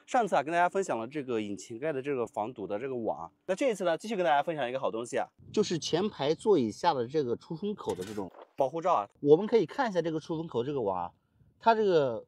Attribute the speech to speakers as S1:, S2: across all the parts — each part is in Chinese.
S1: 上次啊，跟大家分享了这个引擎盖的这个防堵的这个网，那这一次呢，继续跟大家分享一个好东西啊，就是前排座椅下的这个出风口的这种保护罩啊。我们可以看一下这个出风口这个网啊，它这个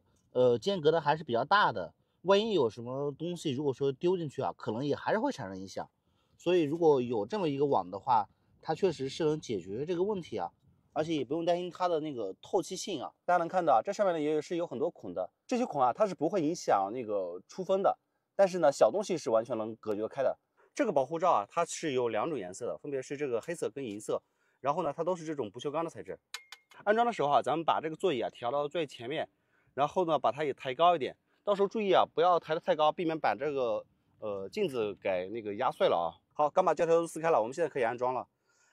S1: 间隔的还是比较大的，万一有什么东西如果说丢进去啊，可能也还是会产生影响。所以如果有这么一个网的话，它确实是能解决这个问题啊。而且也不用担心它的那个透气性啊。大家能看到，这上面呢也是有很多孔的，这些孔啊它是不会影响那个出风的，但是呢小东西是完全能隔绝开的。这个保护罩啊，它是有2种颜色的，分别是这个黑色跟银色，然后呢它都是这种不锈钢的材质。安装的时候啊，咱们把这个座椅啊调到最前面，然后呢把它也抬高一点，到时候注意啊不要抬得太高，避免把这个镜子给那个压碎了啊。好，刚把胶条都撕开了，我们现在可以安装了。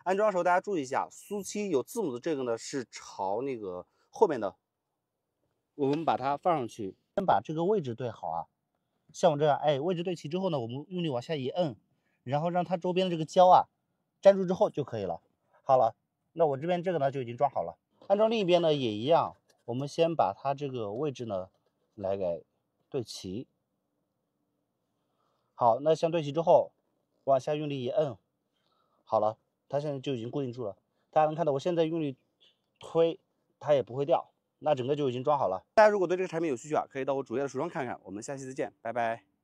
S1: 安装的时候大家注意一下，苏漆有字母的这个呢是朝那个后面的，我们把它放上去，先把这个位置对好啊。像我这样，哎，位置对齐之后呢，我们用力往下一摁，然后让它周边的这个胶啊粘住之后就可以了。好了，那我这边这个呢就已经装好了。安装另一边呢也一样，我们先把它这个位置呢来给对齐。好，那相对齐之后，往下用力一摁，好了。它现在就已经固定住了，大家能看到我现在用力推，它也不会掉，那整个就已经装好了。大家如果对这个产品有需求啊，可以到我主页的橱窗看看。我们下期再见，拜拜。